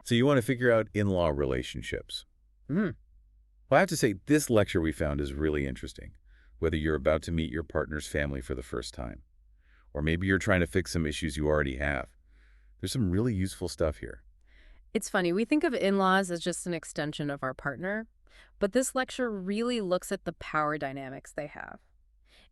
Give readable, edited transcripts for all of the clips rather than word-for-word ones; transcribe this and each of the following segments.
So you want to figure out in-law relationships. Mm. Well, I have to say, this lecture we found is really interesting. Whether you're about to meet your partner's family for the first time, or maybe you're trying to fix some issues you already have. There's some really useful stuff here. It's funny, we think of in-laws as just an extension of our partner, but this lecture really looks at the power dynamics they have.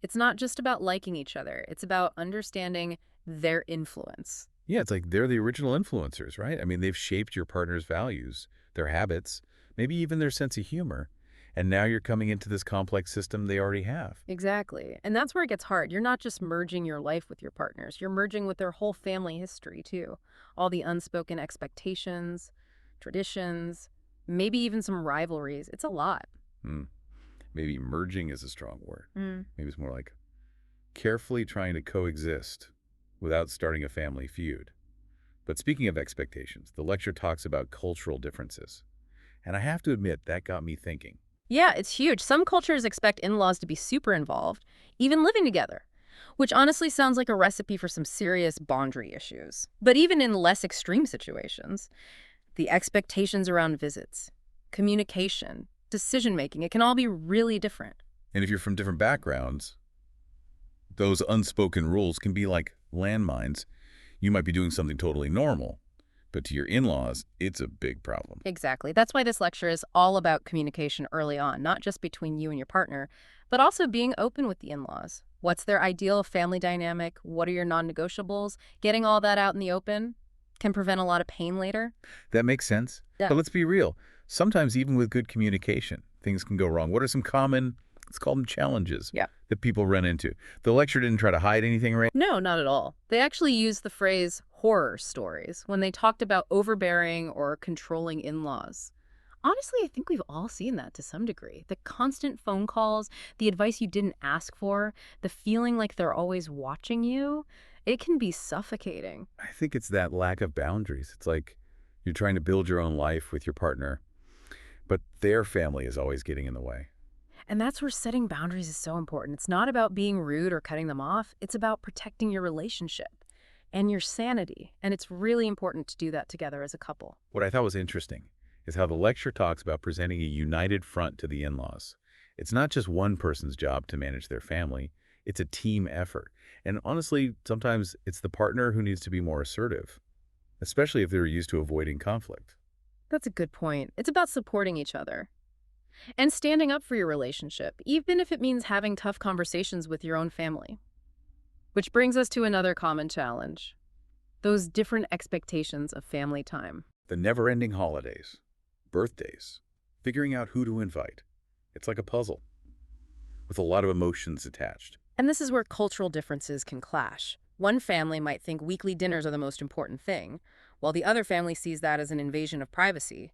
It's not just about liking each other, it's about understanding their influence. Yeah, it's like they're the original influencers, right? I mean, they've shaped your partner's values, their habits, maybe even their sense of humor. And now you're coming into this complex system they already have. Exactly. And that's where it gets hard. You're not just merging your life with your partners, you're merging with their whole family history, too. All the unspoken expectations, traditions, maybe even some rivalries. It's a lot. Hmm. Maybe merging is a strong word. Mm. Maybe it's more like carefully trying to coexist without starting a family feud. But speaking of expectations, the lecture talks about cultural differences. And I have to admit, that got me thinking. Yeah, it's huge. Some cultures expect in-laws to be super involved, even living together, which honestly sounds like a recipe for some serious boundary issues. But even in less extreme situations, the expectations around visits, communication, decision-making, it can all be really different. And if you're from different backgrounds, those unspoken rules can be like landmines. You might be doing something totally normal, but to your in-laws, it's a big problem. Exactly. That's why this lecture is all about communication early on, not just between you and your partner, but also being open with the in-laws. What's their ideal family dynamic? What are your non-negotiables? Getting all that out in the open can prevent a lot of pain later. That makes sense. Yeah. But let's be real. Sometimes even with good communication, things can go wrong. What are some common, let's call them challenges, Yeah. that people run into? The lecture didn't try to hide anything, right? No, not at all. They actually used the phrase horror stories when they talked about overbearing or controlling in-laws. Honestly, I think we've all seen that to some degree. The constant phone calls, the advice you didn't ask for, the feeling like they're always watching you, it can be suffocating. I think it's that lack of boundaries. It's like you're trying to build your own life with your partner, but their family is always getting in the way. And that's where setting boundaries is so important. It's not about being rude or cutting them off. It's about protecting your relationship and your sanity. And it's really important to do that together as a couple. What I thought was interesting is how the lecture talks about presenting a united front to the in-laws. It's not just one person's job to manage their family. It's a team effort. And honestly, sometimes it's the partner who needs to be more assertive, especially if they're used to avoiding conflict. That's a good point. It's about supporting each other and standing up for your relationship, even if it means having tough conversations with your own family. Which brings us to another common challenge, those different expectations of family time. The never-ending holidays, birthdays, figuring out who to invite. It's like a puzzle with a lot of emotions attached. And this is where cultural differences can clash. One family might think weekly dinners are the most important thing, while the other family sees that as an invasion of privacy.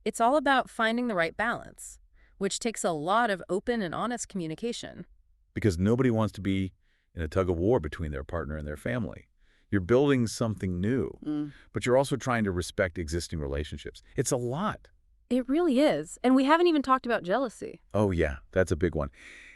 It's all about finding the right balance, which takes a lot of open and honest communication. Because nobody wants to be in a tug of war between their partner and their family. You're building something new, but you're also trying to respect existing relationships. It's a lot. It really is. And we haven't even talked about jealousy. Oh yeah, that's a big one.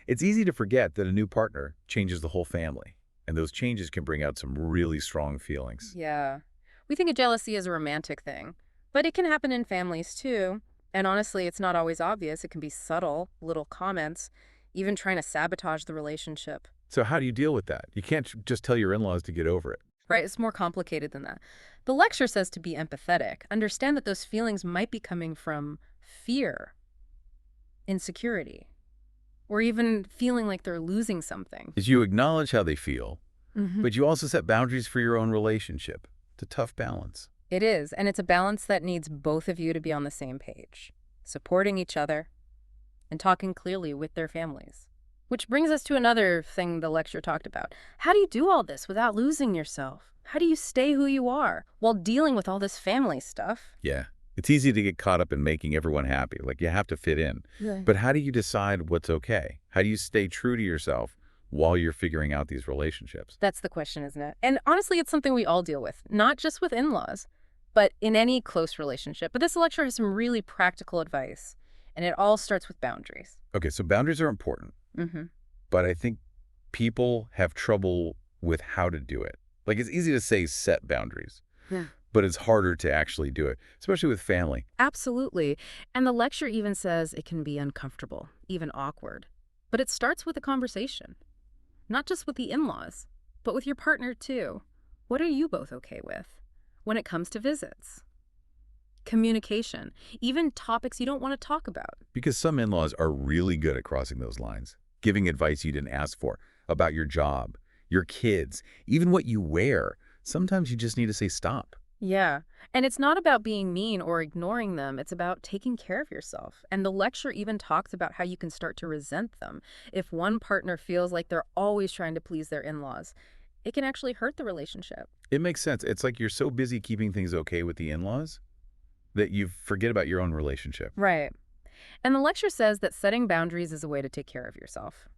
It's easy to forget that a new partner changes the whole family, and those changes can bring out some really strong feelings. Yeah. We think of jealousy as a romantic thing, but it can happen in families too. And honestly, it's not always obvious. It can be subtle, little comments, even trying to sabotage the relationship. So how do you deal with that? You can't just tell your in-laws to get over it. Right? It's more complicated than that. The lecture says to be empathetic. Understand that those feelings might be coming from fear, insecurity, or even feeling like they're losing something. Is you acknowledge how they feel, Mhm. but you also set boundaries for your own relationship. It's a tough balance. It is, and it's a balance that needs both of you to be on the same page, supporting each other and talking clearly with their families. Which brings us to another thing the lecture talked about. How do you do all this without losing yourself? How do you stay who you are while dealing with all this family stuff? Yeah. It's easy to get caught up in making everyone happy. Like you have to fit in. Yeah. But how do you decide what's okay? How do you stay true to yourself while you're figuring out these relationships? That's the question, isn't it? And honestly, it's something we all deal with, not just with in-laws, but in any close relationship. But this lecture has some really practical advice, and it all starts with boundaries. Okay, so boundaries are important, Mm-hmm. but I think people have trouble with how to do it. Like it's easy to say set boundaries, Yeah. but it's harder to actually do it, especially with family. Absolutely. And the lecture even says it can be uncomfortable, even awkward. But it starts with a conversation, not just with the in-laws, but with your partner too. What are you both okay with when it comes to visits? Communication, even topics you don't want to talk about. Because some in-laws are really good at crossing those lines, giving advice you didn't ask for about your job, your kids, even what you wear. Sometimes you just need to say stop. Yeah. And it's not about being mean or ignoring them. It's about taking care of yourself. And the lecture even talks about how you can start to resent them. If one partner feels like they're always trying to please their in-laws, it can actually hurt the relationship. It makes sense. It's like you're so busy keeping things okay with the in-laws that you forget about your own relationship. Right. And the lecture says that setting boundaries is a way to take care of yourself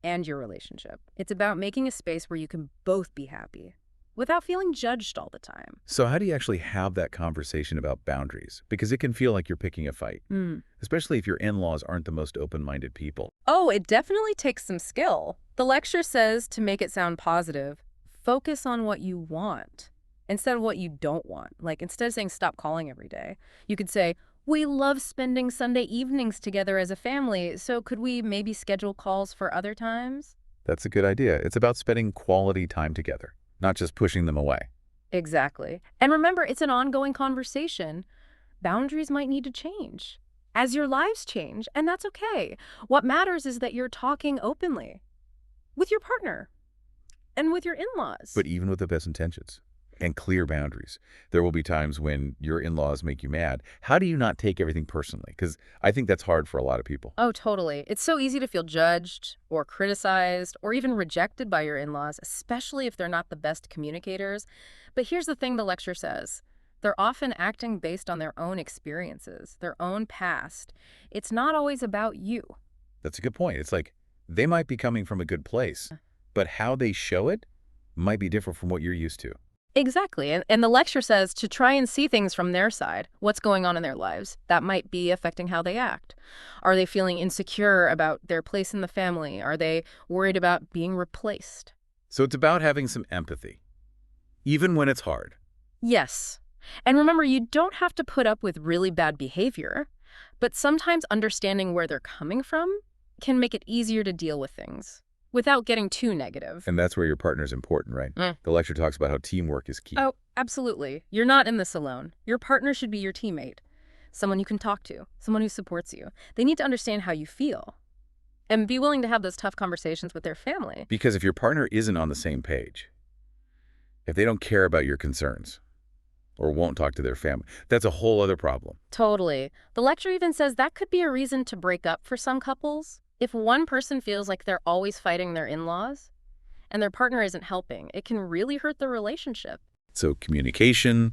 and your relationship. It's about making a space where you can both be happy without feeling judged all the time. So how do you actually have that conversation about boundaries? Because it can feel like you're picking a fight, especially if your in-laws aren't the most open-minded people. Oh, it definitely takes some skill. The lecture says to make it sound positive, focus on what you want instead of what you don't want. Like instead of saying stop calling every day, you could say, we love spending Sunday evenings together as a family, so could we maybe schedule calls for other times? That's a good idea. It's about spending quality time together, not just pushing them away. Exactly. And remember, it's an ongoing conversation. Boundaries might need to change as your lives change, and that's okay. What matters is that you're talking openly with your partner and with your in-laws. But even with the best intentions and clear boundaries, there will be times when your in-laws make you mad. How do you not take everything personally? Because I think that's hard for a lot of people. Oh, totally. It's so easy to feel judged or criticized or even rejected by your in-laws, especially if they're not the best communicators. But here's the thing the lecture says. They're often acting based on their own experiences, their own past. It's not always about you. That's a good point. It's like they might be coming from a good place, but how they show it might be different from what you're used to. Exactly. And the lecture says to try and see things from their side, what's going on in their lives. That might be affecting how they act. Are they feeling insecure about their place in the family? Are they worried about being replaced? So it's about having some empathy, even when it's hard. Yes. And remember, you don't have to put up with really bad behavior, but sometimes understanding where they're coming from can make it easier to deal with things without getting too negative. And that's where your partner's important, right? The lecture talks about how teamwork is key. Oh, absolutely. You're not in this alone. Your partner should be your teammate, someone you can talk to, someone who supports you. They need to understand how you feel and be willing to have those tough conversations with their family. Because if your partner isn't on the same page, if they don't care about your concerns or won't talk to their family, that's a whole other problem. Totally. The lecture even says that could be a reason to break up for some couples. If one person feels like they're always fighting their in-laws and their partner isn't helping, it can really hurt the relationship. So communication,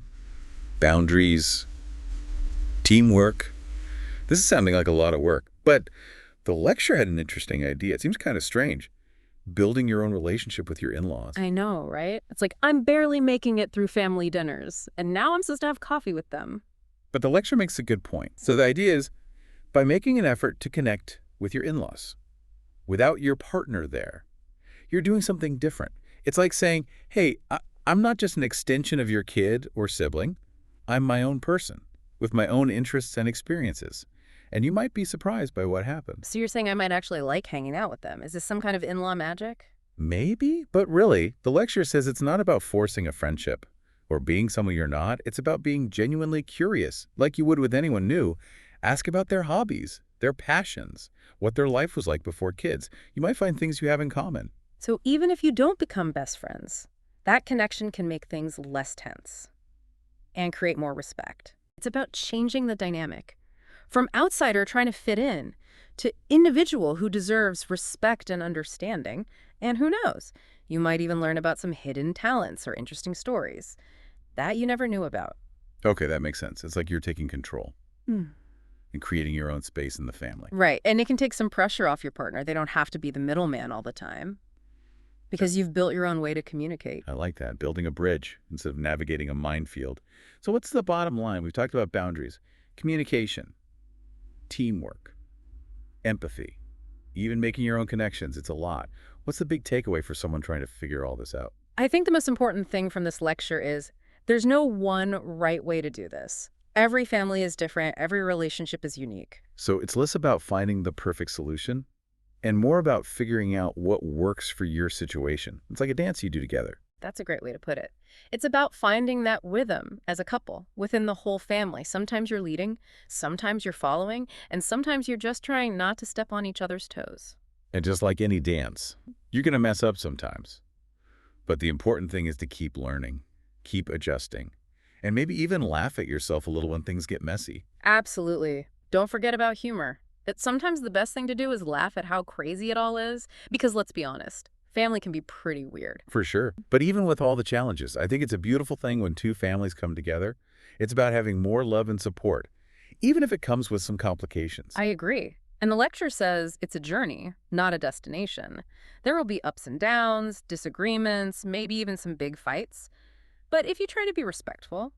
boundaries, teamwork. This is sounding like a lot of work, but the lecture had an interesting idea. It seems kind of strange. Building your own relationship with your in-laws. I know, right? It's like I'm barely making it through family dinners, and now I'm supposed to have coffee with them. But the lecture makes a good point. So the idea is, by making an effort to connect with your in-laws, without your partner there, you're doing something different. It's like saying, hey, I'm not just an extension of your kid or sibling. I'm my own person with my own interests and experiences. And you might be surprised by what happens. So you're saying I might actually like hanging out with them. Is this some kind of in-law magic? Maybe, but really, the lecture says it's not about forcing a friendship or being someone you're not. It's about being genuinely curious, like you would with anyone new. Ask about their hobbies, their passions, what their life was like before kids. You might find things you have in common. So even if you don't become best friends, that connection can make things less tense and create more respect. It's about changing the dynamic from outsider trying to fit in to individual who deserves respect and understanding. And who knows, you might even learn about some hidden talents or interesting stories that you never knew about. Okay, that makes sense. It's like you're taking control Hmm. and creating your own space in the family. Right. And it can take some pressure off your partner. They don't have to be the middleman all the time because you've built your own way to communicate. I like that, building a bridge instead of navigating a minefield. So what's the bottom line? We've talked about boundaries, communication, teamwork, empathy, even making your own connections. It's a lot. What's the big takeaway for someone trying to figure all this out? I think the most important thing from this lecture is There's no one right way to do this. Every family is different, every relationship is unique. So it's less about finding the perfect solution and more about figuring out what works for your situation. It's like a dance you do together. That's a great way to put it. It's about finding that rhythm as a couple within the whole family. Sometimes you're leading, sometimes you're following, and sometimes you're just trying not to step on each other's toes. And just like any dance, you're going to mess up sometimes. But the important thing is to keep learning, keep adjusting, and maybe even laugh at yourself a little when things get messy. Absolutely. Don't forget about humor. It's sometimes the best thing to do is laugh at how crazy it all is, because let's be honest, family can be pretty weird. For sure. But even with all the challenges, I think it's a beautiful thing when two families come together. It's about having more love and support, even if it comes with some complications. I agree. And the lecture says it's a journey, not a destination. There will be ups and downs, disagreements, maybe even some big fights. But if you try to be respectful,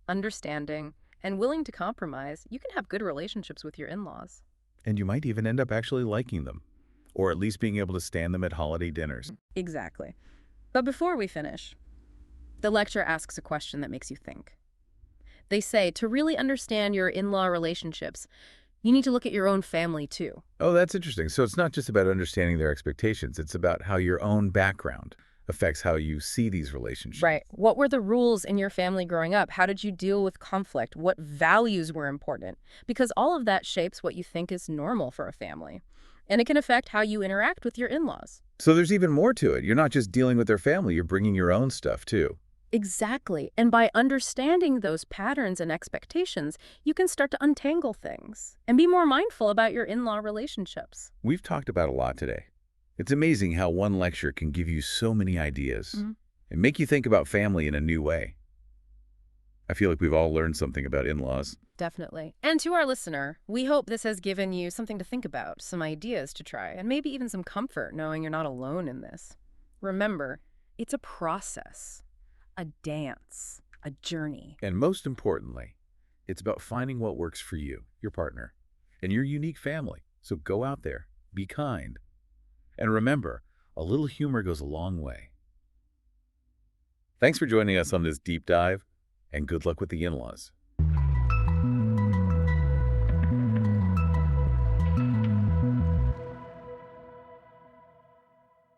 understanding, and willing to compromise, you can have good relationships with your in-laws. And you might even end up actually liking them, or at least being able to stand them at holiday dinners. Exactly. But before we finish, the lecture asks a question that makes you think. They say to really understand your in-law relationships, you need to look at your own family too. Oh, that's interesting. So it's not just about understanding their expectations. It's about how your own background affects how you see these relationships. Right. What were the rules in your family growing up? How did you deal with conflict? What values were important? Because all of that shapes what you think is normal for a family. And it can affect how you interact with your in-laws. So there's even more to it. You're not just dealing with their family, you're bringing your own stuff too. Exactly. And by understanding those patterns and expectations, you can start to untangle things and be more mindful about your in-law relationships. We've talked about a lot today. It's amazing how one lecture can give you so many ideas and make you think about family in a new way. I feel like we've all learned something about in-laws. Definitely. And to our listener, we hope this has given you something to think about, some ideas to try, and maybe even some comfort knowing you're not alone in this. Remember, it's a process, a dance, a journey. And most importantly, it's about finding what works for you, your partner, and your unique family. So go out there, be kind, and remember, a little humor goes a long way. Thanks for joining us on this deep dive, and good luck with the in-laws.